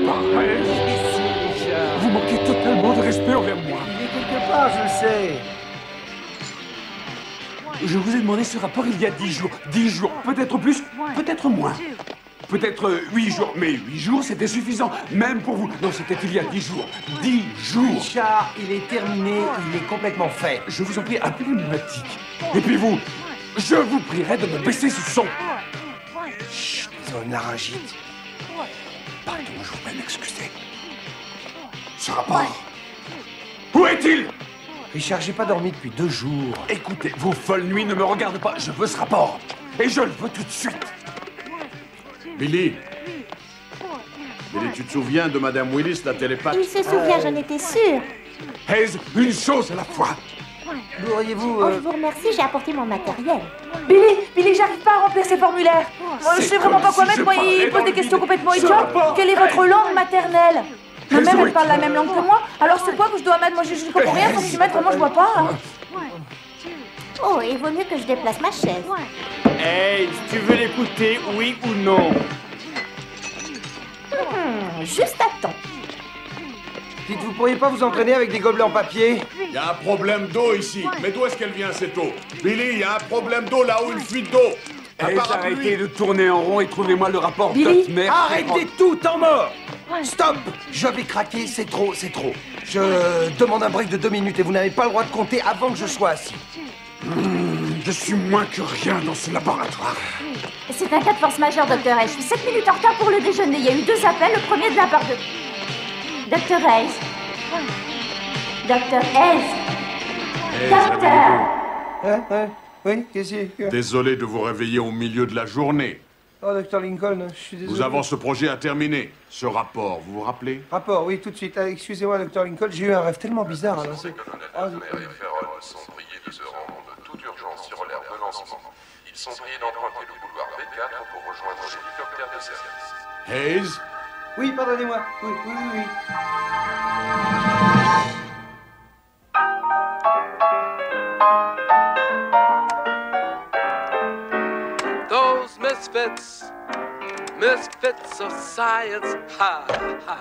pas. Hayes. Ici, Richard. Vous manquez totalement de respect envers moi. Il est quelque part, je le sais. Je vous ai demandé ce rapport il y a 10 jours. 10 jours, peut-être plus, peut-être moins. Peut-être 8 jours, mais 8 jours c'était suffisant, même pour vous. Non, c'était il y a 10 jours. 10 jours. Richard, il est terminé, il est complètement fait. Je vous en prie, appelez-moi Dick. Et puis vous, je vous prierai de me baisser ce son. Chut, ils ont une laryngite. Pardon, je vous prie de m'excuser. Ce rapport, où est-il? Richard, j'ai pas dormi depuis 2 jours. Écoutez, vos folles nuits ne me regardent pas. Je veux ce rapport. Et je le veux tout de suite. Billy. Billy, tu te souviens de Madame Willis, la télépathe? Il se souvient, j'en étais sûre. Hayes, une chose à la fois. Pourriez-vous... Oh, je vous remercie, j'ai apporté mon matériel. Billy, j'arrive pas à remplir ces formulaires. Moi, je sais vraiment pas quoi mettre. Moi, il pose des questions complètement idiotes. Quelle est votre langue maternelle? Ma mère, elle parle la même langue que moi. Alors, c'est quoi que je dois mettre? Moi, je comprends rien. Faut que je mette, vraiment, je vois pas. Hein. Oh, il vaut mieux que je déplace ma chaise. Hey, tu veux l'écouter, oui ou non? Juste à temps. Dites, vous pourriez pas vous entraîner avec des gobelets en papier? Il y a un problème d'eau ici. Mais d'où est-ce qu'elle vient, cette eau? Billy, il y a un problème d'eau là-haut, une fuite d'eau. Hayes, arrêtez de tourner en rond et trouvez-moi le rapport Dotmer. Arrêtez tout, temps mort! Stop! Je vais craquer, c'est trop, c'est trop. Je demande un break de 2 minutes et vous n'avez pas le droit de compter avant que je sois assis. Je suis moins que rien dans ce laboratoire. C'est un cas de force majeure, docteur Hayes. Je suis 7 minutes en retard pour le déjeuner. Il y a eu 2 appels. Le premier de la part de... Docteur Hayes. Docteur Hayes. Docteur. Oui, qu'est-ce que... Désolé de vous réveiller au milieu de la journée. Oh, docteur Lincoln, je suis désolé. Nous avons ce projet à terminer. Ce rapport, vous vous rappelez? Rapport, oui, tout de suite. Excusez-moi, docteur Lincoln, j'ai eu un rêve tellement bizarre. Alors, c'est... et Ferrol sont priés de se rendre de toute urgence sur l'aire de lancement. Ils sont priés d'emprunter le couloir B4 pour rejoindre l'hélicoptère de service. Hayes? Oui, pardonnez-moi. Oui. Those misfits of science, ha, ha.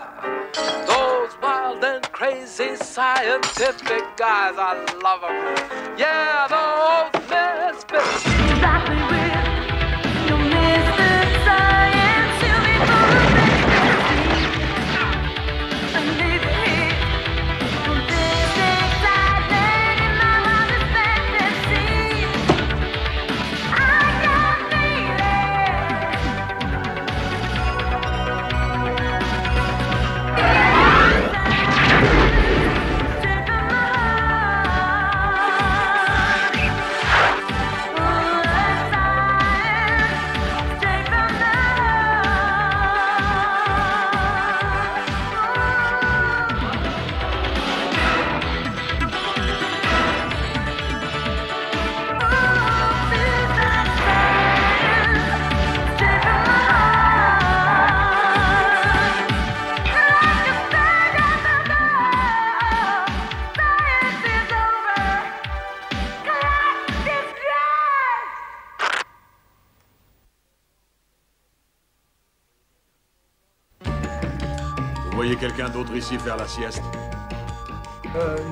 Those wild and crazy scientific guys, I love them. Yeah, those misfits. Vous voyez quelqu'un d'autre ici faire la sieste?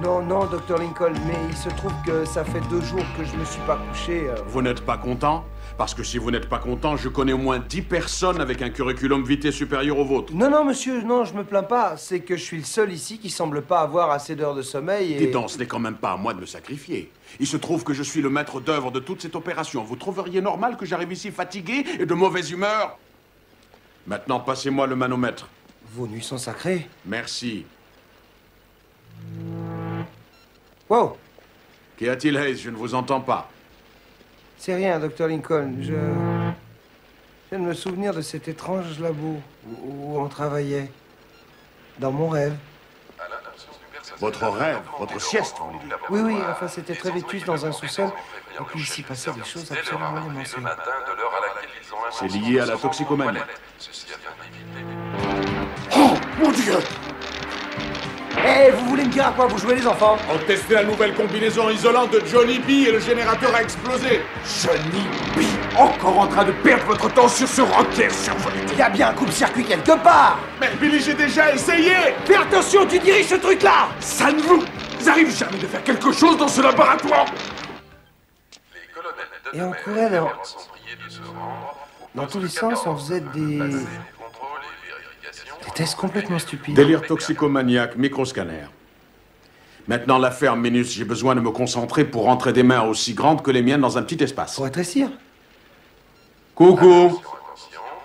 Non, docteur Lincoln, mais il se trouve que ça fait 2 jours que je me suis pas couché. Vous n'êtes pas content? Parce que si vous n'êtes pas content, je connais au moins 10 personnes avec un curriculum vitae supérieur au vôtre. Non, monsieur, non, je me plains pas. C'est que je suis le seul ici qui semble pas avoir assez d'heures de sommeil et... Dis donc, ce n'est quand même pas à moi de me sacrifier. Il se trouve que je suis le maître d'œuvre de toute cette opération. Vous trouveriez normal que j'arrive ici fatigué et de mauvaise humeur? Maintenant, passez-moi le manomètre. Vos nuits sont sacrées. Merci. Wow! Qu'y a-t-il, Hayes? Je ne vous entends pas. C'est rien, docteur Lincoln. Je viens de me souvenir de cet étrange labo où on travaillait. Dans mon rêve. Votre rêve, votre sieste, vous voulez dire? Oui, enfin, c'était très vétuste dans un sous-sol. Et puis, il s'y passait des choses absolument démentielles. C'est lié à la toxicomanie. Oh, mon Dieu! Eh, vous voulez me dire à quoi vous jouez, les enfants? On testait la nouvelle combinaison isolante de Johnny B et le générateur a explosé. Johnny B, encore en train de perdre votre temps sur ce rocker survolté. Il y a bien un coupe-circuit quelque part. Mais Billy, j'ai déjà essayé. Fais attention, tu diriges ce truc-là. Ça ne vous arrive jamais de faire quelque chose dans ce laboratoire? Les colonels de Et on Demer courait là. sont priés de se rendre au Dans poste tous les sens, 14, on faisait des passer les contrôles et vérifications. des tests complètement stupides. Délire toxicomaniaque, microscanner. Maintenant, l'affaire Minus, j'ai besoin de me concentrer pour rentrer des mains aussi grandes que les miennes dans un petit espace. Pour rétrécir. Coucou.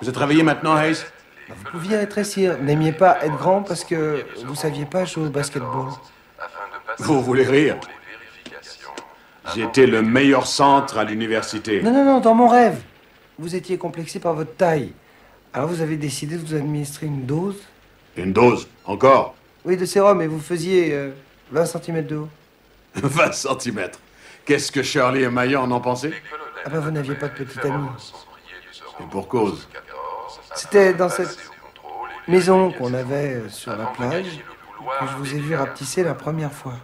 Vous êtes réveillé maintenant, Hayes? Vous pouviez rétrécir. N'aimiez pas être grand parce que vous saviez pas jouer au basketball. Afin de passer Vous voulez rire? les vérifications. J'étais le meilleur centre à l'université. Non, non, non, dans mon rêve. Vous étiez complexé par votre taille. Alors vous avez décidé de vous administrer une dose. Une dose? Encore? Oui, de sérum, et vous faisiez 20 cm de haut. 20 cm. Qu'est-ce que Shirley et Maya en ont pensé? Ah bah vous n'aviez pas de petite amie. Et pour cause. C'était dans cette maison qu'on avait sur la plage que je vous ai vu rapetisser la première fois.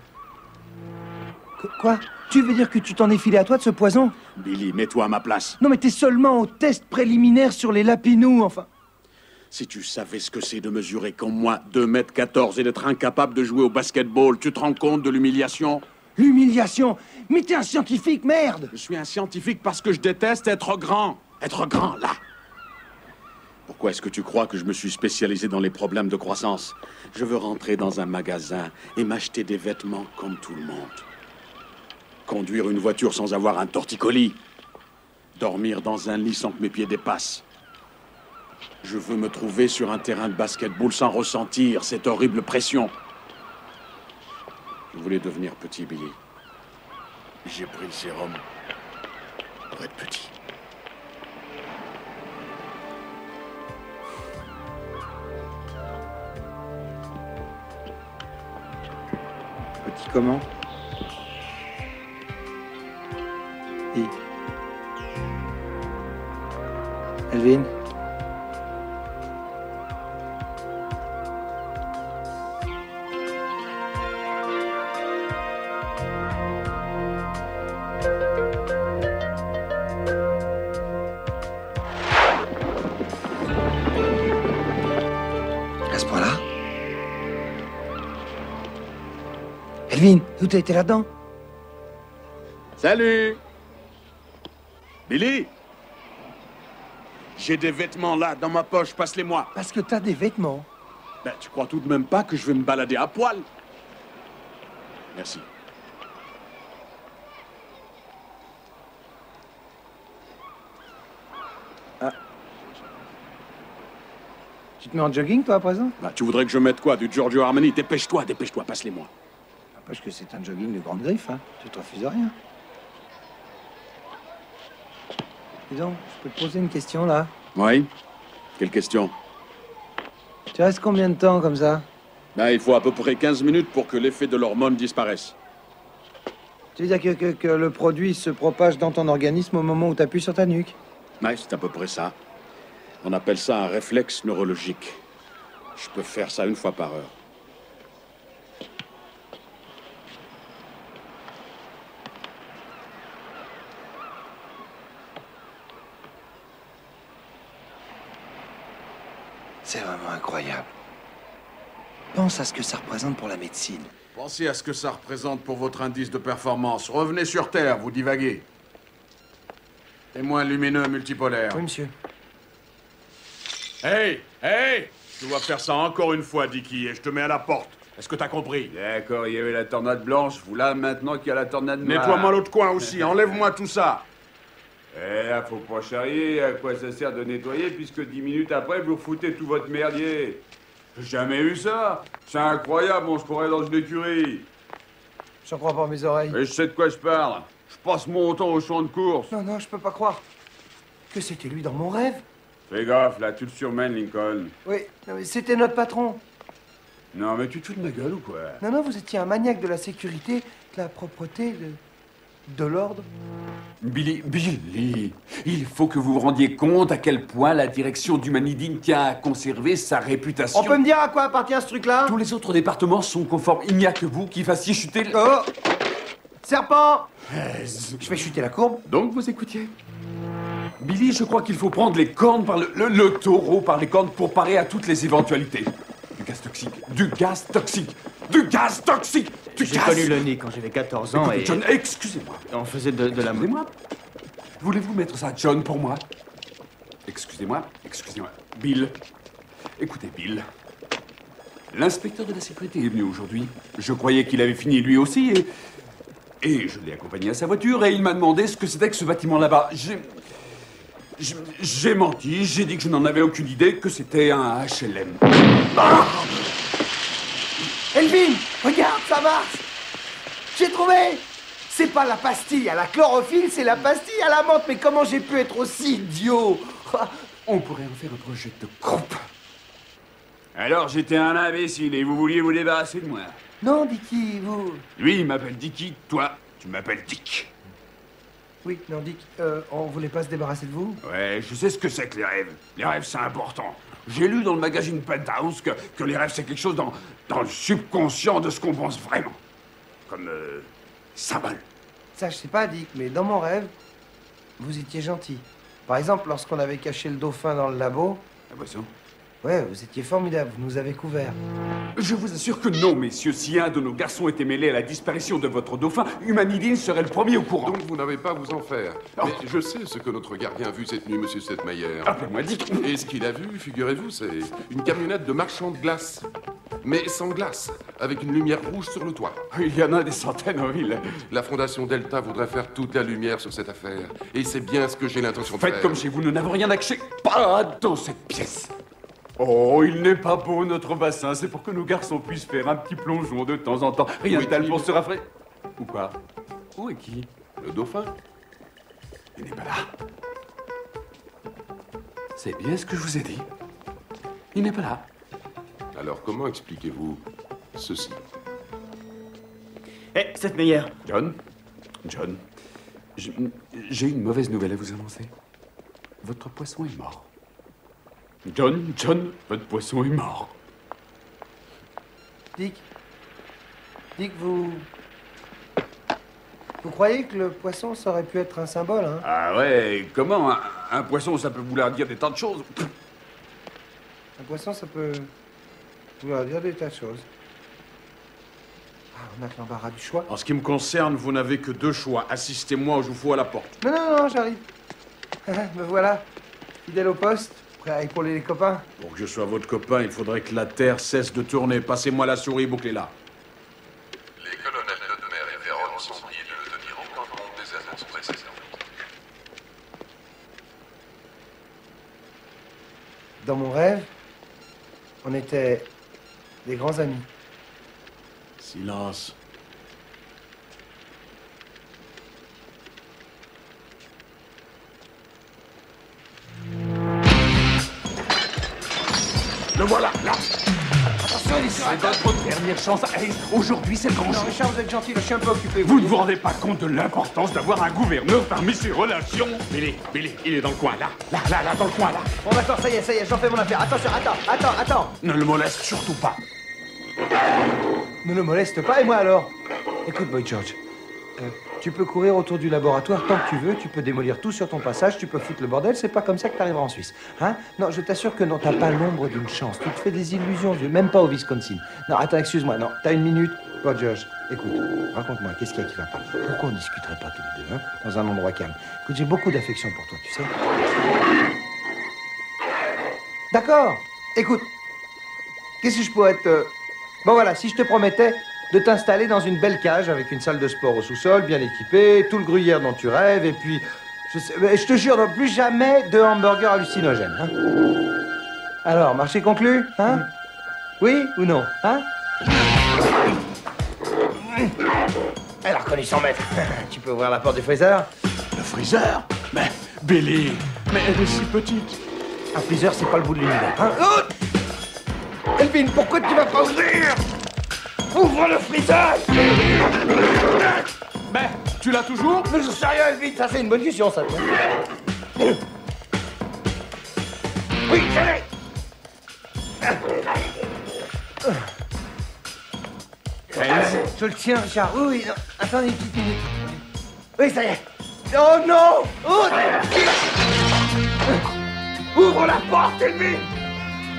Quoi? Tu veux dire que tu t'en es filé à toi de ce poison? Billy, mets-toi à ma place. Non mais t'es seulement au test préliminaire sur les lapinous, enfin. Si tu savais ce que c'est de mesurer comme moi 2,14 m et d'être incapable de jouer au basketball, tu te rends compte de l'humiliation? L'humiliation? Mais t'es un scientifique, merde! Je suis un scientifique parce que je déteste être grand. Être grand, là. Pourquoi est-ce que tu crois que je me suis spécialisé dans les problèmes de croissance? Je veux rentrer dans un magasin et m'acheter des vêtements comme tout le monde. Conduire une voiture sans avoir un torticolis. Dormir dans un lit sans que mes pieds dépassent. Je veux me trouver sur un terrain de basketball sans ressentir cette horrible pression. Je voulais devenir petit, Billy. J'ai pris le sérum pour être petit. Petit comment? Et... Elvin? À ce point-là? Elvin, où t'as été là-dedans? Salut! Billy! J'ai des vêtements là, dans ma poche, passe-les-moi. Parce que t'as des vêtements. Ben, tu crois tout de même pas que je vais me balader à poil? Merci. Ah. Tu te mets en jogging, toi, à présent? Ben, tu voudrais que je mette quoi? Du Giorgio Armani? Dépêche-toi, dépêche-toi, passe-les-moi. Parce que c'est un jogging de grande griffe, hein. Tu te refuses rien. Dis donc, je peux te poser une question, là? Oui? Quelle question? Tu restes combien de temps, comme ça? Ben, il faut à peu près 15 minutes pour que l'effet de l'hormone disparaisse. Tu veux dire que le produit se propage dans ton organisme au moment où tu appuies sur ta nuque? Ouais, c'est à peu près ça. On appelle ça un réflexe neurologique. Je peux faire ça 1 fois par heure. C'est vraiment incroyable. Pense à ce que ça représente pour la médecine. Pensez à ce que ça représente pour votre indice de performance. Revenez sur Terre, vous divaguez. Témoin lumineux multipolaire. Oui, monsieur. Hey! Hey! Tu dois faire ça encore une fois, Dicky, et je te mets à la porte. Est-ce que t'as compris? D'accord, il y avait la tornade blanche, vous là maintenant qu'il y a la tornade noire. Nettoie-moi l'autre coin aussi, enlève-moi tout ça. Eh là, faut pas charrier, à quoi ça sert de nettoyer puisque 10 minutes après, vous foutez tout votre merdier. J'ai jamais eu ça. C'est incroyable, on se croirait dans une écurie. J'en crois pas mes oreilles. Et je sais de quoi je parle. Je passe mon temps au champ de course. Non, non, je peux pas croire que c'était lui dans mon rêve. Fais gaffe, là, tu le surmènes, Lincoln. Oui, non, mais c'était notre patron. Non, mais tu te fous de ma gueule ou quoi? Non, non, vous étiez un maniaque de la sécurité, de la propreté, de De l'ordre? Billy, il faut que vous vous rendiez compte à quel point la direction d'Humanidine tient à conserver sa réputation. On peut me dire à quoi appartient ce truc-là? Tous les autres départements sont conformes. Il n'y a que vous qui fassiez chuter le... Oh! Serpent! Je fais chuter la courbe. Donc vous écoutiez? Billy, je crois qu'il faut prendre les cornes par le taureau par les cornes pour parer à toutes les éventualités. Du gaz toxique, du gaz toxique, du gaz toxique, du gaz... J'ai connu le nez quand j'avais 14 ans. Écoutez, John, excusez-moi. On faisait de la... Excusez-moi. Voulez-vous mettre ça, John, pour moi? Excusez-moi. Bill. Écoutez, Bill. L'inspecteur de la sécurité est venu aujourd'hui. Je croyais qu'il avait fini lui aussi et je l'ai accompagné à sa voiture et il m'a demandé ce que c'était que ce bâtiment là-bas. J'ai menti, j'ai dit que je n'en avais aucune idée, que c'était un HLM. Ah! Elvin, regarde, ça marche! J'ai trouvé! C'est pas la pastille à la chlorophylle, c'est la pastille à la menthe. Mais comment j'ai pu être aussi idiot? On pourrait en faire un projet de groupe. Alors j'étais un imbécile et vous vouliez vous débarrasser de moi. Non, Dicky, vous... Lui, il m'appelle Dicky, toi, tu m'appelles Dick. Oui, non, Dick, on voulait pas se débarrasser de vous? Ouais, je sais ce que c'est que les rêves. Les rêves, c'est important. J'ai lu dans le magazine Penthouse que les rêves, c'est quelque chose dans le subconscient de ce qu'on pense vraiment. Comme, symbole. Ça, je sais pas, Dick, mais dans mon rêve, vous étiez gentil. Par exemple, lorsqu'on avait caché le dauphin dans le labo... La boisson? Ouais, vous étiez formidable, vous nous avez couverts. Je vous assure que non, messieurs. Si un de nos garçons était mêlé à la disparition de votre dauphin, Humanidine serait le premier au courant. Donc vous n'avez pas à vous en faire. Oh. Mais je sais ce que notre gardien a vu cette nuit, monsieur Setmeyer. Appelez-moi Dick. Et ce qu'il a vu, figurez-vous, c'est une camionnette de marchand de glace. Mais sans glace, avec une lumière rouge sur le toit. Il y en a des centaines en ville. La Fondation Delta voudrait faire toute la lumière sur cette affaire. Et c'est bien ce que j'ai l'intention de faire. Faites comme chez vous, nous n'avons rien à cacher. Pas dans cette pièce. Oh, il n'est pas beau, notre bassin. C'est pour que nos garçons puissent faire un petit plongeon de temps en temps. Rien de tel pour se rafraîchir. Ou pas? Où est qui? Le dauphin? Il n'est pas là. C'est bien ce que je vous ai dit. Il n'est pas là. Alors comment expliquez-vous ceci? Hé, Setmeyer. John, j'ai une mauvaise nouvelle à vous annoncer. Votre poisson est mort. John, votre poisson est mort. Dick, vous croyez que le poisson, ça aurait pu être un symbole, hein? Ah ouais, comment un poisson, ça peut vouloir dire des tas de choses. Un poisson, ça peut vouloir dire des tas de choses. Ah, on a l'embarras du choix. En ce qui me concerne, vous n'avez que deux choix. Assistez-moi ou je vous fous à la porte. Non, j'arrive. Me voilà, fidèle au poste, prêt à épauler les copains. Pour que je sois votre copain, il faudrait que la Terre cesse de tourner. Passez-moi la souris, bouclez-la. Les colonels Ledmer et Véron sont priés de le tenir au compte des annonces précédentes. Dans mon rêve, on était des grands amis. Silence. Le voilà, là. Attention, c'est votre dernière chance. Hey, aujourd'hui, c'est le grand Non, jour. Richard, vous êtes gentil, je suis un peu occupé. Vous ne vous rendez pas compte de l'importance d'avoir un gouverneur parmi ses relations? Billy, il est dans le coin, là, dans le coin, là. Bon, d'accord, ça y est, j'en fais mon affaire. Attention, attends. Ne le moleste surtout pas. Ne le moleste pas, et moi alors? Écoute, Boy George, tu peux courir autour du laboratoire tant que tu veux, tu peux démolir tout sur ton passage, tu peux foutre le bordel, c'est pas comme ça que t'arriveras en Suisse. Hein? Non, je t'assure que non, t'as pas l'ombre d'une chance. Tu te fais des illusions, même pas au Wisconsin. Non, attends, excuse-moi, non, t'as une minute. Boy George, écoute, raconte-moi, qu'est-ce qu'il y a qui va pas? Pourquoi on discuterait pas tous les deux, hein, dans un endroit calme? Écoute, j'ai beaucoup d'affection pour toi, tu sais. D'accord, écoute, qu'est-ce que je pourrais te... Bon voilà, si je te promettais de t'installer dans une belle cage avec une salle de sport au sous-sol, bien équipée, tout le gruyère dont tu rêves, et puis... Je te jure, non, plus jamais de hamburgers hallucinogènes. Hein? Alors, marché conclu, hein? Oui ou non, hein? Elle a reconnu son maître. Tu peux ouvrir la porte du freezer? Le freezer? Mais, Billy, mais elle est si petite. Un freezer, c'est pas le bout de l'univers, hein? Elvin, pourquoi tu vas pas ouvrir? Ouvre le freezer! Mais Tu l'as toujours? Mais je sais rien, vite, ça c'est une bonne question, ça. Oui, je l'ai. Je le tiens, Richard. Oui, oui, non. Attendez une petite minute. Oui, ça y est. Oh non! Oh. Ouvre la porte, Elvie!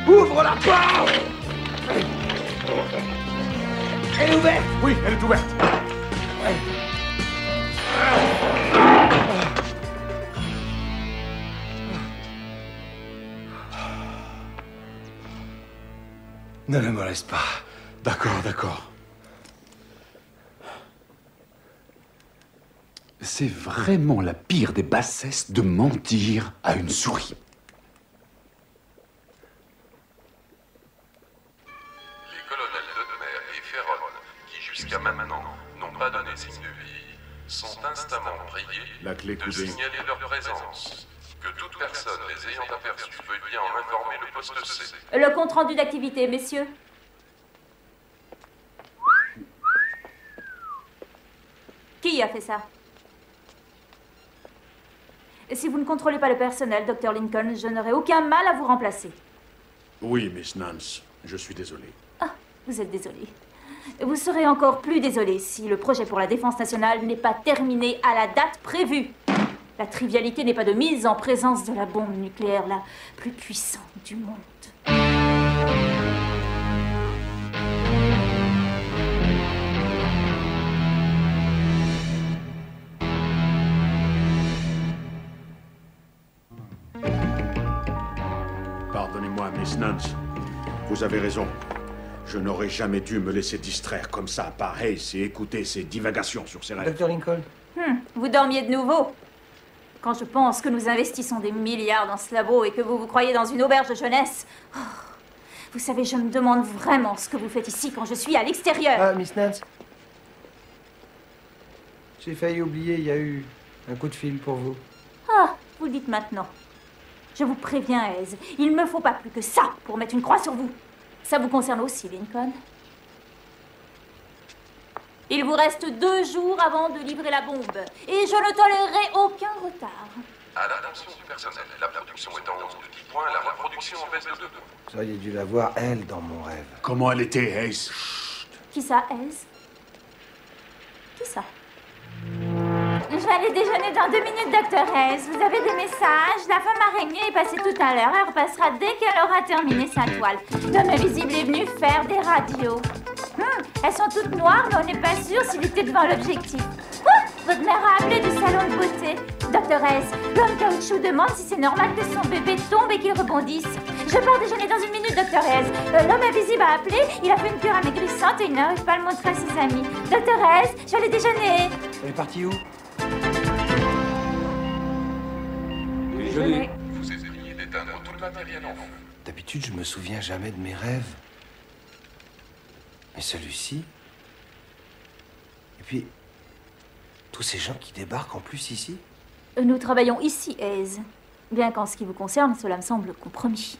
Ouvre la porte! Elle est ouverte! Oui, elle est ouverte. Ne le moleste pas. D'accord, d'accord. C'est vraiment la pire des bassesses de mentir à une souris. Les colonels Dodmer et Ferron, qui jusqu'à maintenant n'ont pas donné signe de vie, sont instamment priés La clé de coudée. signaler leur présence. Que toute personne les ayant aperçus veuille bien en informer le poste C. Le compte-rendu d'activité, messieurs. Qui a fait ça? Et si vous ne contrôlez pas le personnel, Dr. Lincoln, je n'aurai aucun mal à vous remplacer. Oui, Miss Nance, je suis désolé. Ah, vous êtes désolé. Vous serez encore plus désolé si le projet pour la défense nationale n'est pas terminé à la date prévue. La trivialité n'est pas de mise en présence de la bombe nucléaire la plus puissante du monde. Pardonnez-moi, Miss Nance. Vous avez raison. Je n'aurais jamais dû me laisser distraire comme ça par Hayes et écouter ses divagations sur ses rêves. Dr. Lincoln. Vous dormiez de nouveau. Quand je pense que nous investissons des milliards dans ce labo et que vous vous croyez dans une auberge de jeunesse... Oh, vous savez, je me demande vraiment ce que vous faites ici quand je suis à l'extérieur. Ah, Miss Nance. J'ai failli oublier, il y a eu un coup de fil pour vous. Ah, vous le dites maintenant. Je vous préviens, Hayes, il ne me faut pas plus que ça pour mettre une croix sur vous. Ça vous concerne aussi, Lincoln. Il vous reste 2 jours avant de livrer la bombe. Et je ne tolérerai aucun retard. À l'attention du personnel, la production est en hausse de 10 points, la reproduction en baisse de 2 points. Vous auriez dû la voir, elle, dans mon rêve. Comment elle était, Hayes? Qui ça, Hayes? Qui ça? Je vais aller déjeuner dans 2 minutes, Dr. Hayes. Vous avez des messages? La femme araignée est passée tout à l'heure. Elle repassera dès qu'elle aura terminé sa toile. L'homme invisible est venu faire des radios. Elles sont toutes noires, mais on n'est pas sûr s'il était devant l'objectif. Votre mère a appelé du salon de beauté. Dr. Hayes, l'homme caoutchouc demande si c'est normal que son bébé tombe et qu'il rebondisse. Je pars déjeuner dans 1 minute, Dr. Hayes. L'homme invisible a appelé, il a fait une cure amaigrissante et il n'arrive pas à le montrer à ses amis. Dr. Hayes, je vais aller déjeuner. Elle est partie où? Déjeuner. Vous êtes prié d'éteindre tout le matériel en feu. D'habitude, je me souviens jamais de mes rêves. Mais celui-ci... Et puis, tous ces gens qui débarquent en plus ici. Nous travaillons ici, Hayes. Bien qu'en ce qui vous concerne, cela me semble compromis.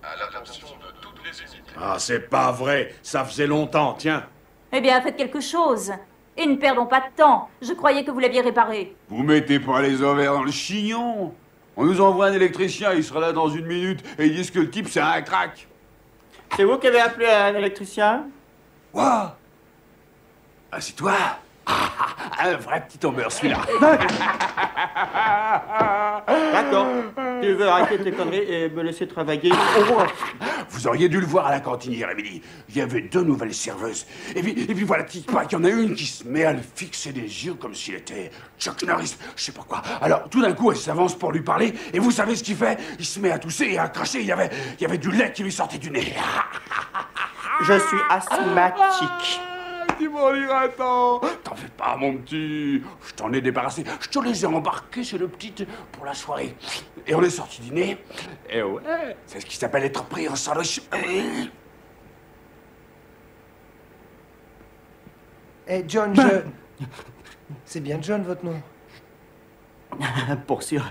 À l'attention de toutes les unités. Ah, c'est pas vrai. Ça faisait longtemps, tiens. Eh bien, faites quelque chose. Et ne perdons pas de temps. Je croyais que vous l'aviez réparé. Vous mettez pas les ovaires dans le chignon. On nous envoie un électricien, il sera là dans 1 minute, et ils disent que le type, c'est un crack. C'est vous qui avez appelé un électricien? Quoi? Ah, c'est toi? Un vrai petit tombeur, celui-là. D'accord. Tu veux arrêter tes conneries et me laisser travailler au moins. Vous auriez dû le voir à la cantine hier midi. Il y avait 2 nouvelles serveuses. Et puis voilà, il y en a une qui se met à le fixer des yeux comme s'il était Chuck Norris, je sais pas quoi. Alors, tout d'un coup, elle s'avance pour lui parler, et vous savez ce qu'il fait? Il se met à tousser et à cracher. Il y avait du lait qui lui sortait du nez. Je suis asthmatique. Tu m'en diras tant. T'en fais pas, mon petit. Je t'en ai débarrassé. Je te les ai embarqués chez le petit pour la soirée. Et on est sorti dîner. Et ouais, c'est ce qui s'appelle être pris en sandwich. Eh, John, je... C'est bien John, votre nom? Pour sûr.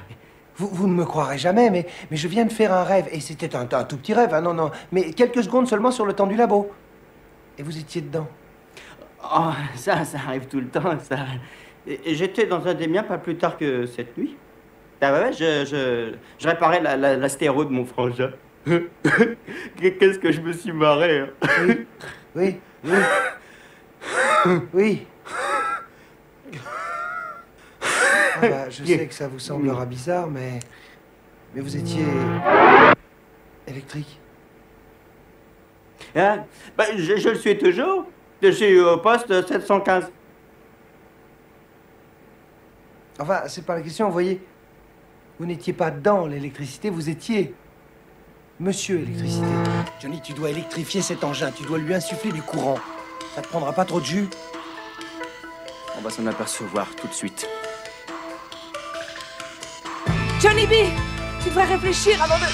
Vous ne me croirez jamais, mais je viens de faire un rêve. Et c'était un tout petit rêve, hein, non. Mais quelques secondes seulement sur le temps du labo. Et vous étiez dedans. Oh, ça arrive tout le temps, ça. Et j'étais dans un des miens pas plus tard que cette nuit. Ah ouais, je réparais la stéréo de mon frangin. Qu'est-ce que je me suis marré, hein. Oui. Ah bah, je sais que ça vous semblera bizarre, mais vous étiez électrique. Hein? Bah, je le suis toujours. Je suis au poste 715. Enfin, c'est pas la question, vous voyez. Vous n'étiez pas dans l'électricité, vous étiez Monsieur Électricité. Johnny, tu dois électrifier cet engin, tu dois lui insuffler du courant. Ça te prendra pas trop de jus? On va s'en apercevoir tout de suite. Johnny B, tu devrais réfléchir avant de...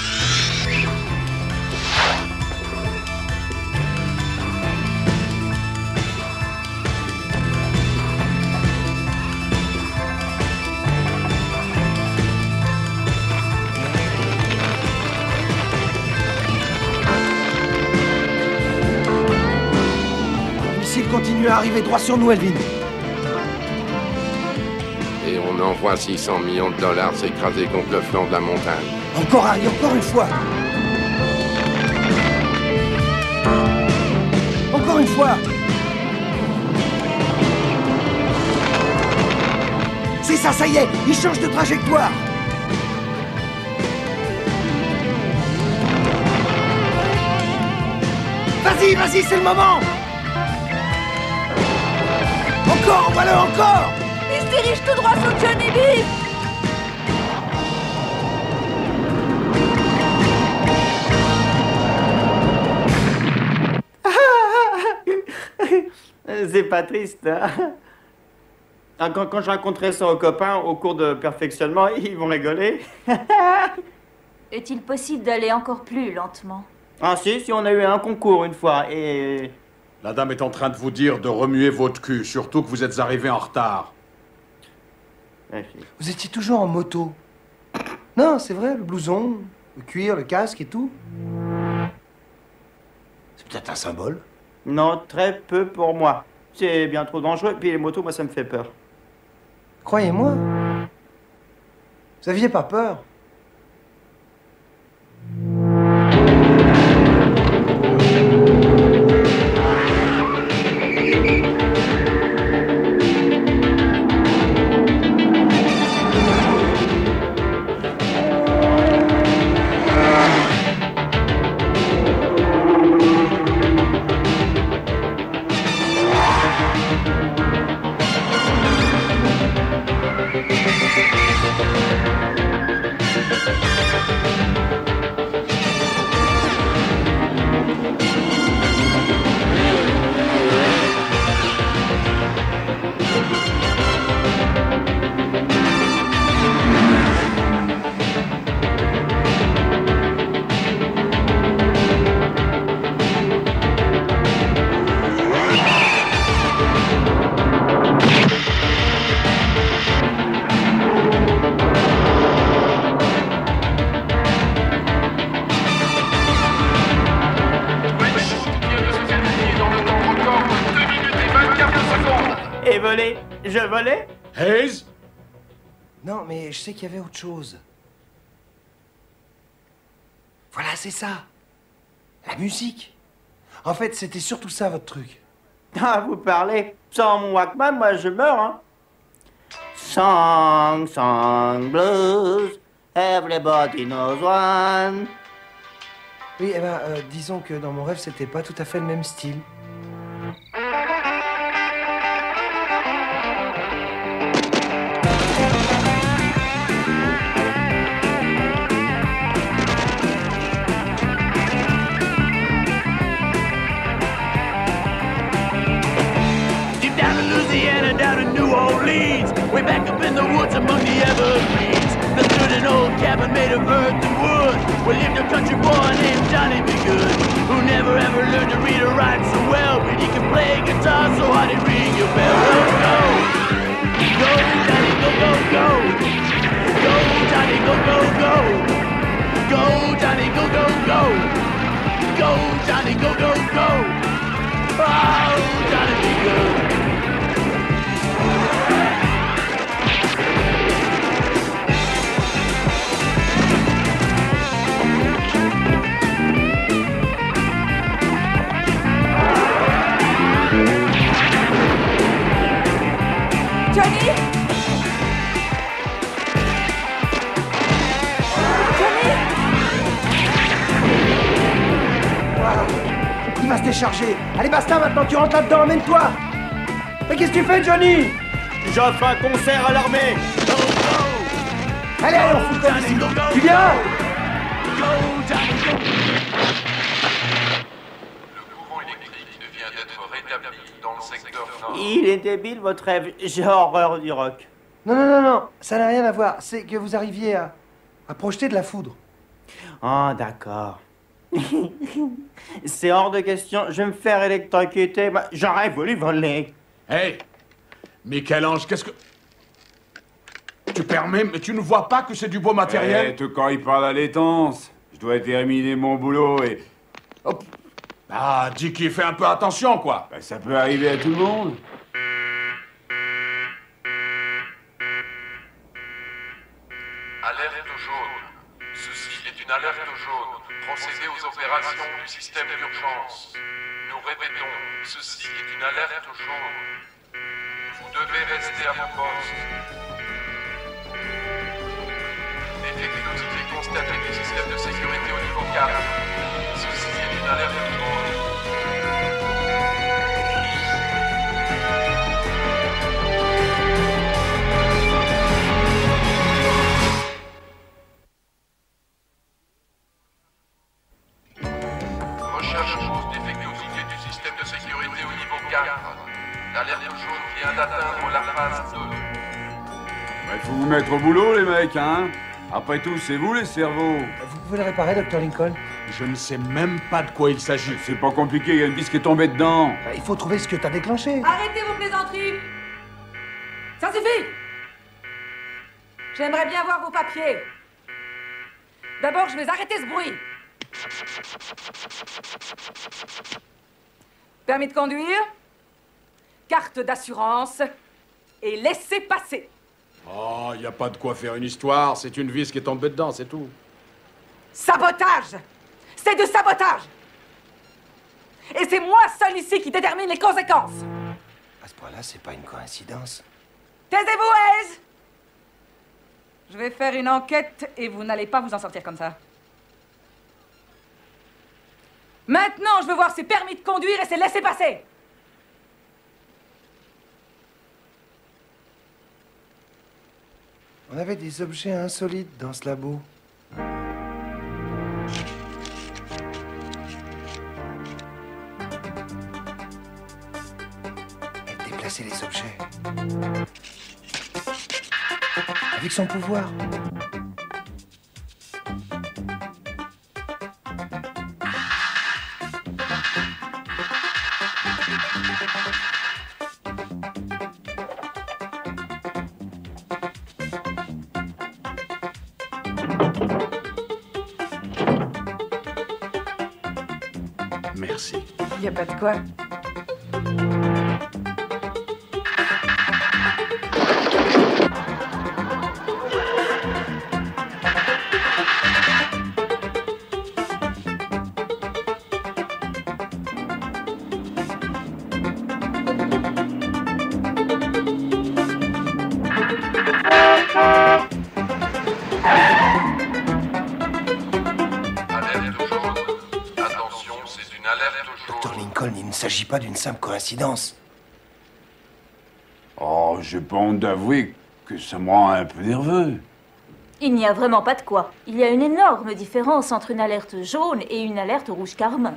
Le missile continue à arriver droit sur nous, Elvin. Et on envoie 600 millions de dollars s'écraser contre le flanc de la montagne. Encore, Harry, encore une fois. Encore une fois. C'est ça, ça y est, il change de trajectoire. Vas-y, c'est le moment. Encore, envoie-le, encore. Il se dirige tout droit sur Johnny B. C'est pas triste, hein? Quand je raconterai ça aux copains au cours de perfectionnement, ils vont rigoler. Est-il possible d'aller encore plus lentement? Ah si, on a eu un concours une fois, et... La dame est en train de vous dire de remuer votre cul, surtout que vous êtes arrivé en retard. Vous étiez toujours en moto. Non, c'est vrai, le blouson, le cuir, le casque et tout. C'est peut-être un symbole. Non, très peu pour moi. C'est bien trop dangereux, puis les motos, moi, ça me fait peur. Croyez-moi. Vous aviez pas peur. Et voler? Je volais? Hayes? Non, mais je sais qu'il y avait autre chose. Voilà, c'est ça. La musique. En fait, c'était surtout ça, votre truc. Ah, vous parlez. Sans mon Walkman, moi, je meurs, hein. Song blues, everybody knows one. Oui, eh ben, disons que dans mon rêve, c'était pas tout à fait le même style. Deep down in Louisiana, down in New Orleans, way back up in the woods among the evergreens, there stood an old cabin made of earth and wood, where lived a country boy named Johnny B. Good, who never ever learned to read or write so well, but he could play guitar so hard he'd ring your bell. Go, go, go, Johnny, go, go, go, go, Johnny, go, go. go. Go, Johnny, go, go, go. Oh, Johnny, be good. Johnny? Il va se décharger. Allez, basta, maintenant, tu rentres là-dedans, emmène-toi. Mais qu'est-ce que tu fais, Johnny? J'offre un concert à l'armée. Go, go. Allez, allez, on fout comme ici. Tu viens? Dans le secteur nord. Il est débile, votre rêve. J'ai horreur du rock. Non, non, non, non, ça n'a rien à voir. C'est que vous arriviez à projeter de la foudre. Ah, d'accord. C'est hors de question. Je vais me faire électrocuter. J'aurais voulu voler. Hey, Michel-Ange, qu'est-ce que... Tu permets, mais tu ne vois pas que c'est du beau matériel? Tout quand il parle à l'étance. Je dois terminer mon boulot et... Hop. Ah, dis qu'il fait un peu attention, quoi. Bah, ça peut arriver à tout le monde. Alerte jaune. Ceci est une alerte jaune. Procédez aux opérations du système d'urgence. Nous répétons, ceci est une alerte jaune. Vous devez rester à vos postes. Défectuosité constatée du système de sécurité au niveau 4. Ceci est une alerte jaune. Recherche cause défectuosité du système de sécurité au niveau 4. L'alerte jaune vient d'atteindre la phase 2. Il faut vous mettre au boulot, les mecs, hein. Après tout, c'est vous, les cerveaux. Vous pouvez le réparer, Dr. Lincoln? Je ne sais même pas de quoi il s'agit. C'est pas compliqué, il y a une vis qui est tombée dedans. Il faut trouver ce que t'as déclenché. Arrêtez vos plaisanteries. Ça suffit. J'aimerais bien voir vos papiers. D'abord, je vais arrêter ce bruit. Permis de conduire, carte d'assurance et laissez-passer. Oh, il n'y a pas de quoi faire une histoire. C'est une vis qui est tombée dedans, c'est tout. Sabotage! C'est du sabotage! Et c'est moi seul ici qui détermine les conséquences. À ce point-là, c'est pas une coïncidence. Taisez-vous, Hayes! Je vais faire une enquête et vous n'allez pas vous en sortir comme ça. Maintenant, je veux voir ses permis de conduire et ses laissez-passer. On avait des objets insolites dans ce labo. Elle déplaçait les objets. Avec son pouvoir. Merci. Il n'y a pas de quoi. Il ne s'agit pas d'une simple coïncidence. Oh, j'ai pas honte d'avouer que ça me rend un peu nerveux. Il n'y a vraiment pas de quoi. Il y a une énorme différence entre une alerte jaune et une alerte rouge carmin.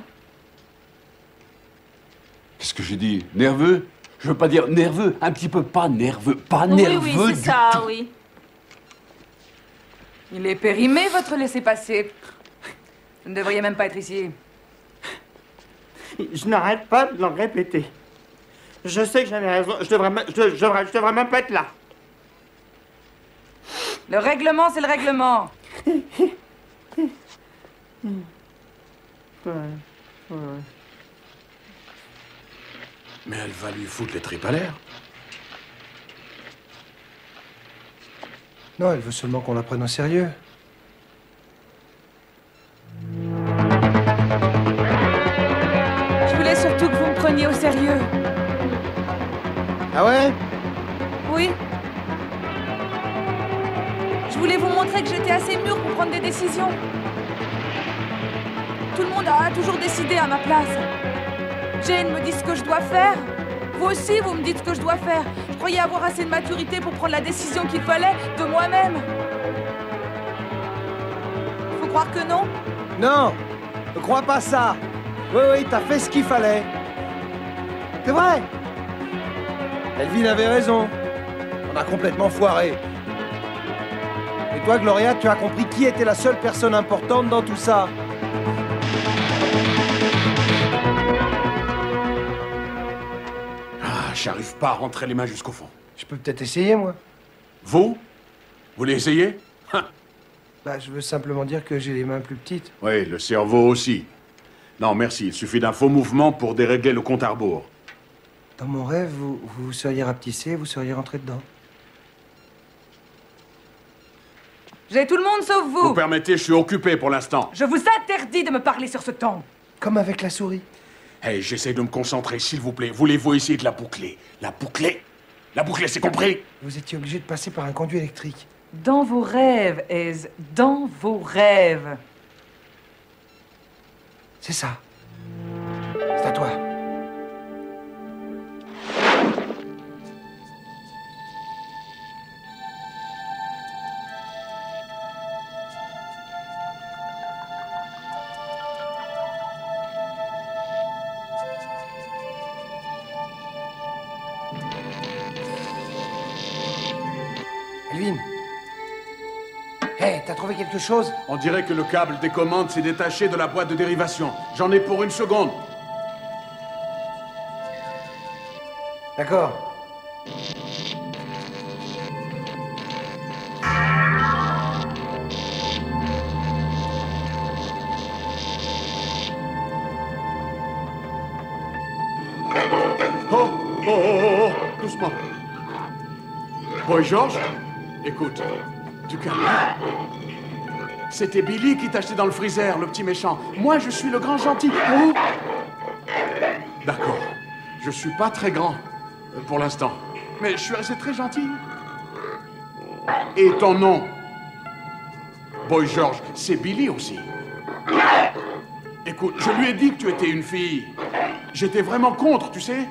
Qu'est-ce que j'ai dit? Nerveux? Je veux pas dire nerveux, un petit peu pas nerveux. Pas nerveux oui, c'est du ça, tout. oui. Il est périmé, votre laissez-passer. Vous ne devriez même pas être ici. Je n'arrête pas de l'en répéter. Je sais que j'avais raison. Je devrais même pas être là. Le règlement, c'est le règlement. Ouais. Mais elle va lui foutre les tripes à l'air. Non, elle veut seulement qu'on la prenne au sérieux. Je voulais surtout que vous me preniez au sérieux. Ah ouais? Oui. Je voulais vous montrer que j'étais assez mûre pour prendre des décisions. Tout le monde a toujours décidé à ma place. Jane me dit ce que je dois faire. Vous aussi, vous me dites ce que je dois faire. Je croyais avoir assez de maturité pour prendre la décision qu'il fallait de moi-même. Faut croire que non? Non, ne crois pas ça. Oui, t'as fait ce qu'il fallait. C'est vrai. Elvin avait raison. On a complètement foiré. Et toi, Gloria, tu as compris qui était la seule personne importante dans tout ça. J'arrive pas à rentrer les mains jusqu'au fond. Je peux peut-être essayer, moi. Vous voulez essayer? Bah, je veux simplement dire que j'ai les mains plus petites. Oui, le cerveau aussi. Non, merci. Il suffit d'un faux mouvement pour dérégler le compte à rebours. Dans mon rêve, vous seriez rapetissé, vous seriez rentré dedans. J'ai tout le monde sauf vous. Vous permettez, je suis occupé pour l'instant. Je vous interdis de me parler sur ce ton. Comme avec la souris. Hey, j'essaie de me concentrer, s'il vous plaît. Voulez-vous essayer de la boucler? La boucler? La boucler, c'est compris? Vous étiez obligé de passer par un conduit électrique. Dans vos rêves, Ez. Dans vos rêves. C'est ça. C'est à toi. Elvin. Hey, t'as trouvé quelque chose? On dirait que le câble des commandes s'est détaché de la boîte de dérivation. J'en ai pour 1 seconde. D'accord. Oh, doucement. Boy George, écoute, du calme. C'était Billy qui t'a acheté dans le freezer, le petit méchant. Moi, je suis le grand gentil. Oh. D'accord. Je suis pas très grand, pour l'instant. Mais je suis resté très gentil. Et ton nom? Boy George, c'est Billy aussi. Écoute, je lui ai dit que tu étais une fille. J'étais vraiment contre, tu sais.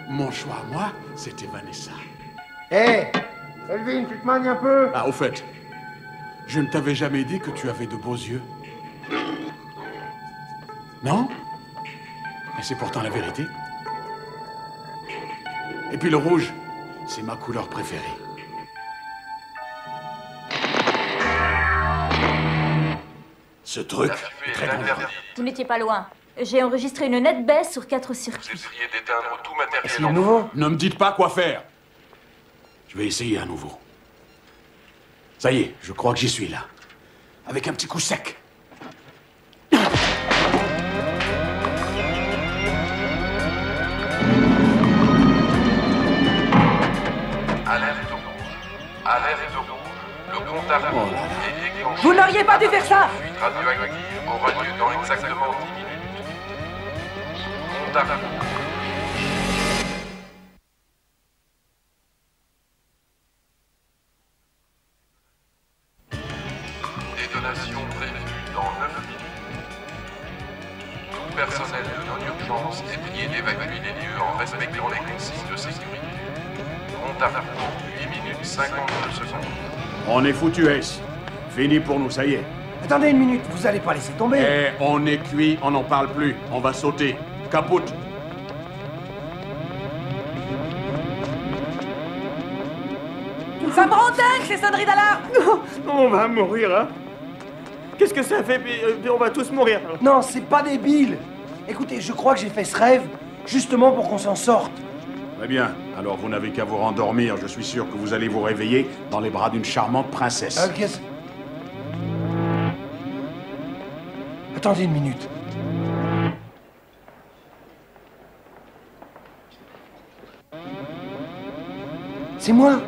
Mon choix, moi, c'était Vanessa. Hé, Elvin, tu te manies un peu? Ah, au fait, je ne t'avais jamais dit que tu avais de beaux yeux. Non? Mais c'est pourtant la vérité. Et puis le rouge, c'est ma couleur préférée. Ce truc est très dangereux. Vous n'étiez pas loin. J'ai enregistré une nette baisse sur 4 circuits. Vous essayez d'éteindre tout matériel. C'est nouveau? Ne me dites pas quoi faire. Je vais essayer à nouveau. Ça y est, je crois que j'y suis là. Avec un petit coup sec. Alerte rouge. Alerte rouge. Le compte à rebours est déclenché. Vous n'auriez pas dû faire ça! La fuite radioactive aura lieu dans exactement 10 minutes. Compte à rebours. Détonation prévue dans 9 minutes. Tout personnel de non-urgence est prié d'évacuer les lieux en respectant les consignes de sécurité. Compte à rebours, 8 minutes 52 secondes. On est foutu, Ace. Fini pour nous, ça y est. Attendez une minute, vous allez pas laisser tomber. Eh, on est cuit, on n'en parle plus. On va sauter. Capote. Ça me rend dingue, ces sonneries d'alarme! On va mourir, hein? Qu'est-ce que ça fait? On va tous mourir. Non, c'est pas débile. Écoutez, je crois que j'ai fait ce rêve justement pour qu'on s'en sorte. Très bien. Alors vous n'avez qu'à vous rendormir. Je suis sûr que vous allez vous réveiller dans les bras d'une charmante princesse. Qu'est-ce... Attendez une minute. C'est moi.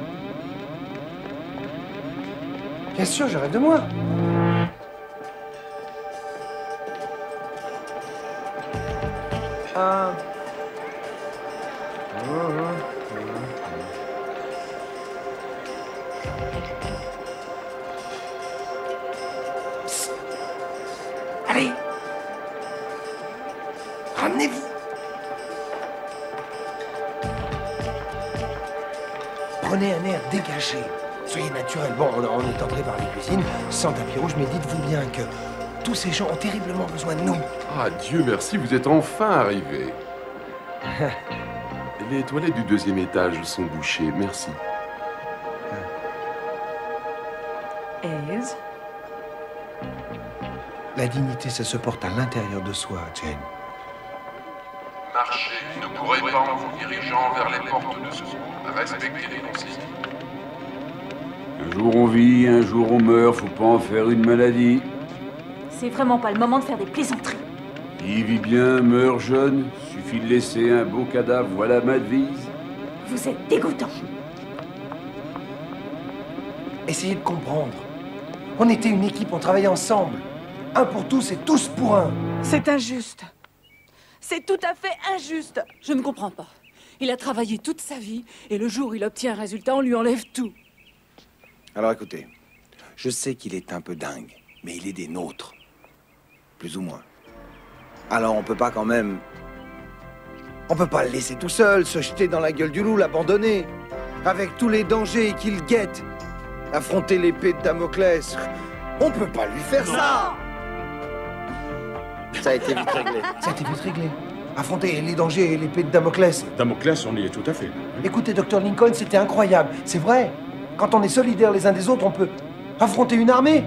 Bien sûr, je rêve de moi. Psst. Allez. Ramenez-vous. Prenez un air dégagé. Soyez naturel. Bon, on est entré par les cuisines, sans tapis rouge, mais dites-vous bien que tous ces gens ont terriblement besoin de nous. Ah, Dieu merci, vous êtes enfin arrivé. Les toilettes du 2e étage sont bouchées, merci. Aise. La dignité, ça se porte à l'intérieur de soi, Jane. Marchez, ne courez pas en vous dirigeant vers les portes de secours. Respectez les consignes. Un jour on vit, un jour on meurt, faut pas en faire une maladie. C'est vraiment pas le moment de faire des plaisanteries. Qui vit bien, meurt jeune, suffit de laisser un beau cadavre, voilà ma devise. Vous êtes dégoûtant. Essayez de comprendre. On était une équipe, on travaillait ensemble. Un pour tous et tous pour un. C'est injuste. C'est tout à fait injuste. Je ne comprends pas. Il a travaillé toute sa vie, et le jour où il obtient un résultat, on lui enlève tout. Alors écoutez, je sais qu'il est un peu dingue, mais il est des nôtres. Plus ou moins. Alors on peut pas quand même... On peut pas le laisser tout seul, se jeter dans la gueule du loup, l'abandonner. Avec tous les dangers qu'il guette. Affronter l'épée de Damoclès. On peut pas lui faire ça. Ça a été vite réglé. Ça a été vite réglé. Affronter les dangers et l'épée de Damoclès. Damoclès, on y est tout à fait. Écoutez, Dr. Lincoln, c'était incroyable. C'est vrai. Quand on est solidaires les uns des autres, on peut affronter une armée.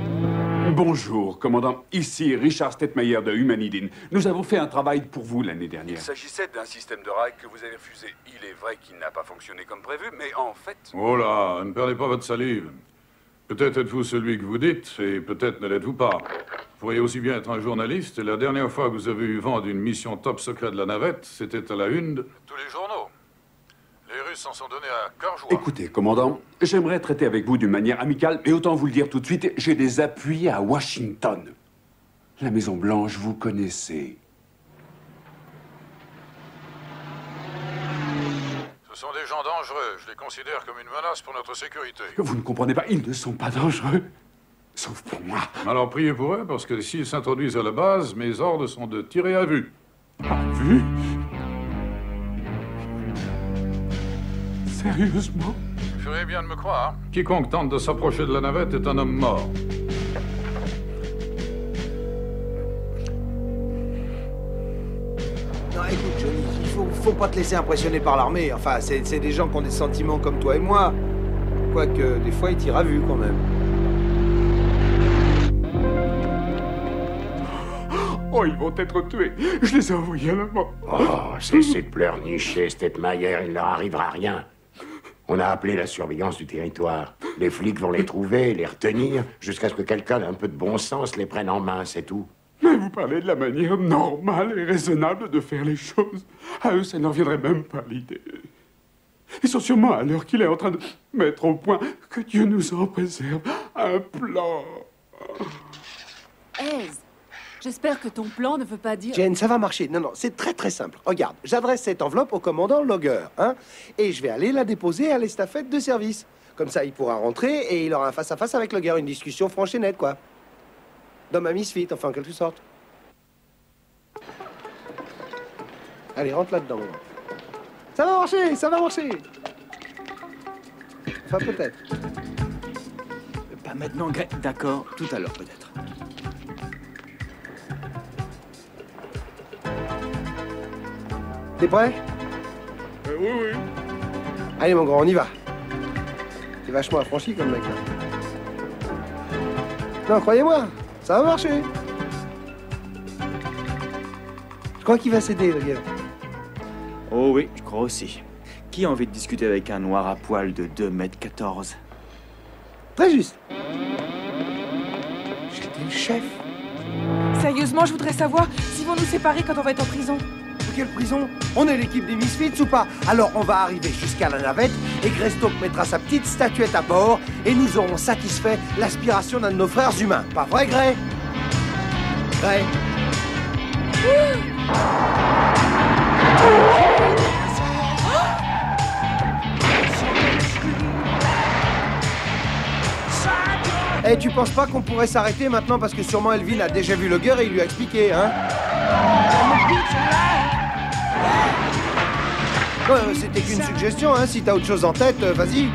Bonjour, commandant. Ici Richard Stetmeyer de Humanidine. Nous avons fait un travail pour vous l'année dernière. Il s'agissait d'un système de rail que vous avez refusé. Il est vrai qu'il n'a pas fonctionné comme prévu, mais en fait... Oh là, ne perdez pas votre salive. Peut-être êtes-vous celui que vous dites, et peut-être ne l'êtes-vous pas. Vous pourriez aussi bien être un journaliste, et la dernière fois que vous avez eu vent d'une mission top secret de la navette, c'était à la une de... Tous les journaux. Les Russes s'en sont donnés à cœur joie. Écoutez, commandant, j'aimerais traiter avec vous d'une manière amicale, mais autant vous le dire tout de suite, j'ai des appuis à Washington. La Maison-Blanche, vous connaissez. Ce sont des gens dangereux. Je les considère comme une menace pour notre sécurité. Vous ne comprenez pas, ils ne sont pas dangereux. Sauf pour moi. Alors priez pour eux, parce que s'ils s'introduisent à la base, mes ordres sont de tirer à vue. À vue? Sérieusement? Vous feriez bien de me croire. Quiconque tente de s'approcher de la navette est un homme mort. Non, écoute, Johnny, faut pas te laisser impressionner par l'armée. Enfin, c'est des gens qui ont des sentiments comme toi et moi. Quoique, des fois, ils tirent à vue, quand même. Oh, ils vont être tués. Je les ai envoyés à la mort. Oh, cessez de pleurnicher, Stetmeyer, il ne leur arrivera rien. On a appelé la surveillance du territoire. Les flics vont les trouver, les retenir, jusqu'à ce que quelqu'un d'un peu de bon sens les prenne en main, c'est tout. Mais vous parlez de la manière normale et raisonnable de faire les choses. À eux, ça ne leur viendrait même pas l'idée. Ils sont sûrement à l'heure qu'il est en train de mettre au point, que Dieu nous en préserve, un plan. Aise, j'espère que ton plan ne veut pas dire... Jane, ça va marcher. Non, non, c'est très très simple. Regarde, j'adresse cette enveloppe au commandant Logger, hein, et je vais aller la déposer à l'estafette de service. Comme ça, il pourra rentrer et il aura un face-à-face avec Logger, une discussion franche et nette, quoi. D'homme à misfit, enfin, en quelque sorte. Allez, rentre là-dedans. Ça va marcher, ça va marcher. Enfin, peut-être. Pas maintenant, Greg. D'accord, tout à l'heure, peut-être. T'es prêt? Oui, oui. Allez, mon grand, on y va. T'es vachement affranchi comme mec, là. Non, croyez-moi, ça va marcher. Je crois qu'il va céder, le gars. Oh oui, je crois aussi. Qui a envie de discuter avec un noir à poil de 2,14 m? Très juste. J'étais le chef. Sérieusement, je voudrais savoir s'ils vont nous séparer quand on va être en prison. Quelle prison? On est l'équipe des Misfits ou pas? Alors on va arriver jusqu'à la navette et Greystoke mettra sa petite statuette à bord et nous aurons satisfait l'aspiration d'un de nos frères humains. Pas vrai, Grey? Grey? Eh, tu penses pas qu'on pourrait s'arrêter maintenant parce que sûrement Elvin a déjà vu le gars et il lui a expliqué, hein? C'était qu'une suggestion, hein. Si t'as autre chose en tête, vas-y.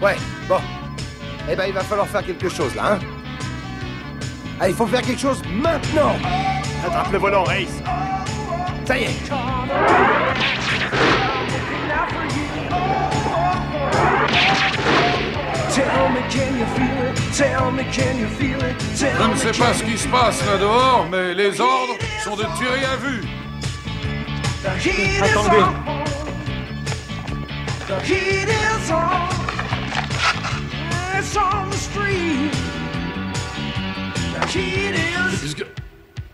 Ouais, bon. Eh ben, il va falloir faire quelque chose, là, hein. Ah, il faut faire quelque chose maintenant. Attrape le volant, Race. Ça y est. Je ne sais pas ce qui se passe là dehors, mais les ordres sont de tirer à vue. Attendez.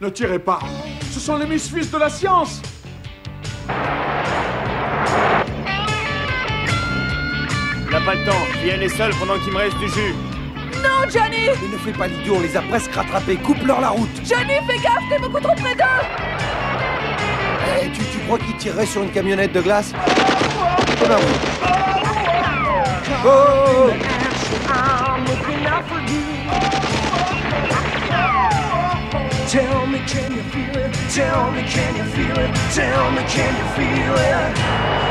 Ne tirez pas. Ce sont les Misfits de la science. On n'a pas le temps. Viens les seuls pendant qu'il me reste du jus. Non, Johnny! Mais ne fais pas l'idiot, on les a presque rattrapés. Coupe-leur la route. Johnny, fais gaffe, t'es beaucoup trop près d'eux! Eh, tu crois qu'ils tireraient sur une camionnette de glace? Eh ben oui. Oh, oh, oh. Tell me, can you feel it? Tell me, can you feel it? Tell me, can you feel it?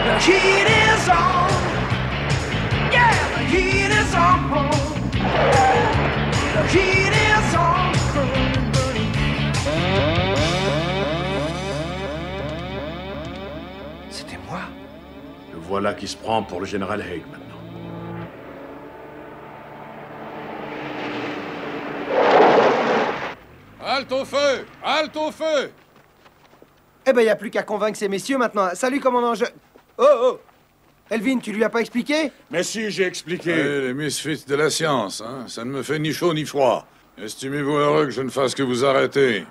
The heat is on. Yeah, the heat is on. The heat is on. C'était moi. Le voilà qui se prend pour le général Haig maintenant. Halte au feu! Halte au feu! Eh ben, y a plus qu'à convaincre ces messieurs maintenant. Salut, commandant, Oh, oh! Elvin, tu lui as pas expliqué? Mais si, j'ai expliqué. Les Misfits de la science, hein? Ça ne me fait ni chaud ni froid. Estimez-vous heureux que je ne fasse que vous arrêter?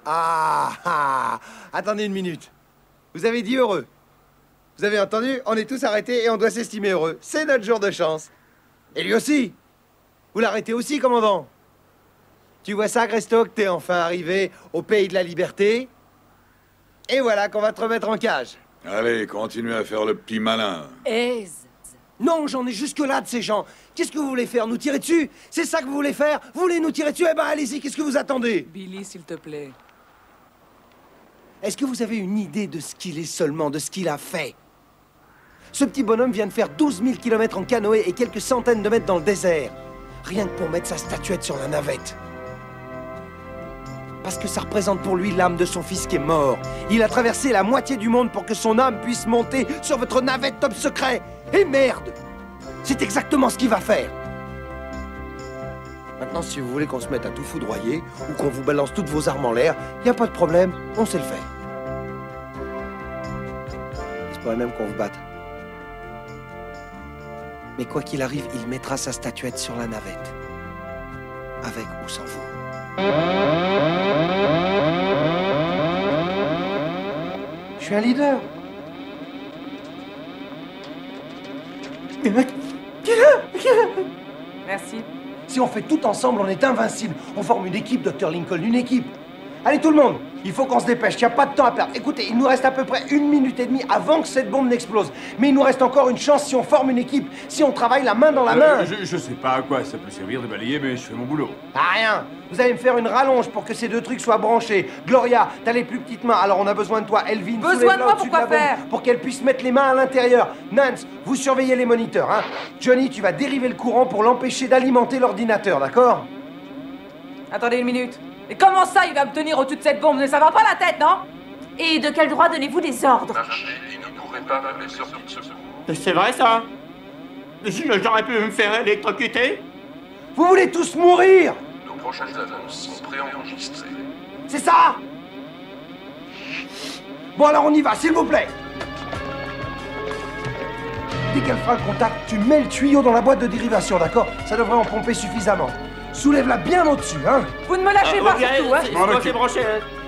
Ah! Attendez une minute. Vous avez dit heureux. Vous avez entendu? On est tous arrêtés et on doit s'estimer heureux. C'est notre jour de chance. Et lui aussi. Vous l'arrêtez aussi, commandant. Tu vois ça, Greystoke? T'es enfin arrivé au pays de la liberté. Et voilà qu'on va te remettre en cage. Allez, continuez à faire le petit malin. Non, j'en ai jusque-là de ces gens. Qu'est-ce que vous voulez faire? Nous tirer dessus? C'est ça que vous voulez faire? Vous voulez nous tirer dessus? Eh ben, allez-y, qu'est-ce que vous attendez? Billy, s'il te plaît. Est-ce que vous avez une idée de ce qu'il est seulement, de ce qu'il a fait? Ce petit bonhomme vient de faire 12 000 km en canoë et quelques centaines de mètres dans le désert. Rien que pour mettre sa statuette sur la navette. Parce que ça représente pour lui l'âme de son fils qui est mort. Il a traversé la moitié du monde pour que son âme puisse monter sur votre navette top secret. Et merde! C'est exactement ce qu'il va faire. Maintenant, si vous voulez qu'on se mette à tout foudroyer ou qu'on vous balance toutes vos armes en l'air, y a pas de problème, on sait le faire. C'est pas même qu'on vous batte. Mais quoi qu'il arrive, il mettra sa statuette sur la navette. Avec ou sans vous. Je suis un leader. Merci. Si on fait tout ensemble, on est invincible. On forme une équipe, Dr. Lincoln, une équipe. Allez tout le monde, il faut qu'on se dépêche, il n'y a pas de temps à perdre. Écoutez, il nous reste à peu près 1 minute et demie avant que cette bombe n'explose. Mais il nous reste encore une chance si on forme une équipe, si on travaille la main dans la main. Je sais pas à quoi ça peut servir de balayer, mais je fais mon boulot. À rien. Vous allez me faire une rallonge pour que ces deux trucs soient branchés. Gloria, t'as les plus petites mains, alors on a besoin de toi. Elvin, besoin de moi pour quoi faire? Pour qu'elle puisse mettre les mains à l'intérieur. Nance, vous surveillez les moniteurs, hein. Johnny, tu vas dériver le courant pour l'empêcher d'alimenter l'ordinateur, d'accord? Attendez une minute. Et comment ça, il va me tenir au-dessus de cette bombe? Ça va pas la tête, non? Et de quel droit donnez-vous des ordres? Marchez et ne courez pas vers les sorties de secours. C'est vrai, ça? J'aurais pu me faire électrocuter? Vous voulez tous mourir? Nos prochaines annonces sont préenregistrées. C'est ça? Bon, alors on y va, s'il vous plaît. Dès qu'elle fera le contact, tu mets le tuyau dans la boîte de dérivation, d'accord? Ça devrait en pomper suffisamment. Soulève-la bien au-dessus, hein? Vous ne me lâchez pas surtout, hein? C'est moi qui ai branché.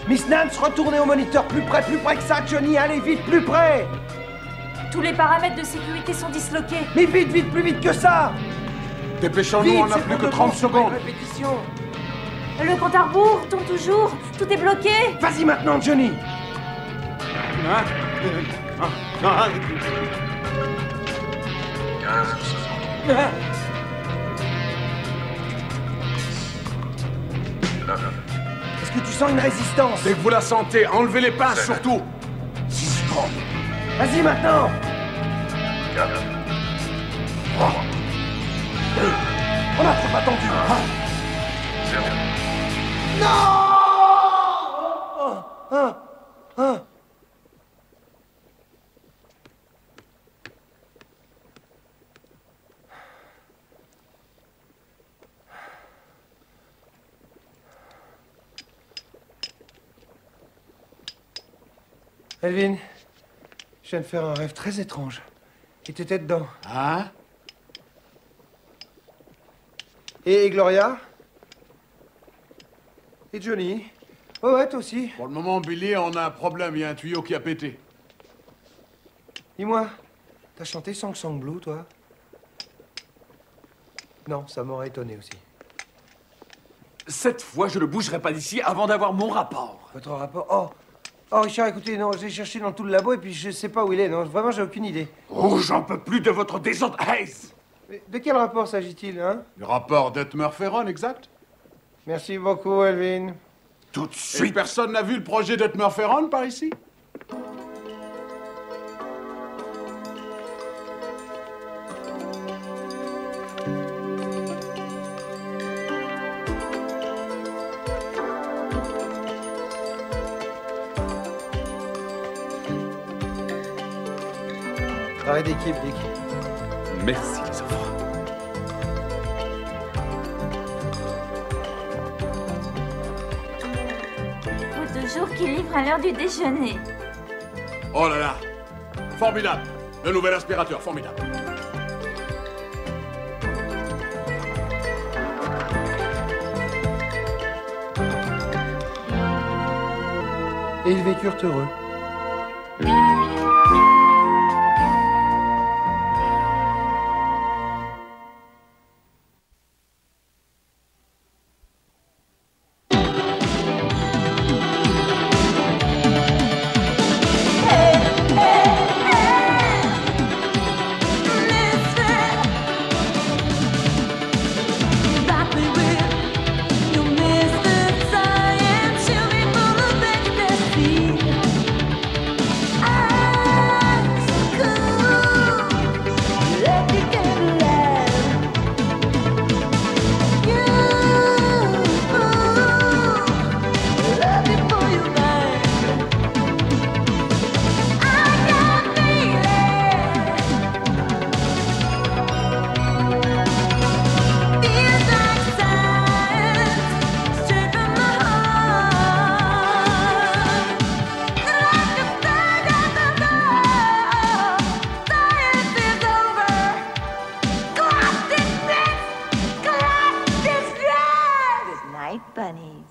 Miss Nance, retournez au moniteur, plus près que ça, Johnny, allez vite, plus près! Tous les paramètres de sécurité sont disloqués. Mais vite, plus vite que ça! Dépêchons-nous, on n'a plus que 30 secondes. Répétition. Le compte à rebours tourne toujours. Tout est bloqué. Vas-y maintenant, Johnny! Hein? 15 secondes. 9. Est-ce que tu sens une résistance? Dès que vous la sentez, enlevez les pinces surtout. 6 secondes. Vas-y maintenant! 4. 3. 2. On a trop attendu, hein? 0. Non! Elvin, je viens de faire un rêve très étrange. Et t'étais dedans. Hein? Et Gloria? Et Johnny? Ouais, toi aussi. Pour le moment, Billy, on a un problème. Il y a un tuyau qui a pété. Dis-moi, t'as chanté Song Song Blue, toi? Non, ça m'aurait étonné aussi. Cette fois, je ne bougerai pas d'ici avant d'avoir mon rapport. Votre rapport? Oh, Richard, écoutez, non, j'ai cherché dans tout le labo et puis je sais pas où il est, non, vraiment, j'ai aucune idée. Oh, j'en peux plus de votre désordre. Hayes! Mais de quel rapport s'agit-il, hein? Le rapport d'Etmer-Ferron, exact? Merci beaucoup, Elvin. Tout de Et suite. personne n'a vu le projet d'Etmer-Ferron par ici? Travail d'équipe, Dick. Merci, les enfants. Faut toujours qu'il livre à l'heure du déjeuner. Oh là là! Formidable! Le nouvel aspirateur, formidable. Et ils vécurent heureux. Bunnies.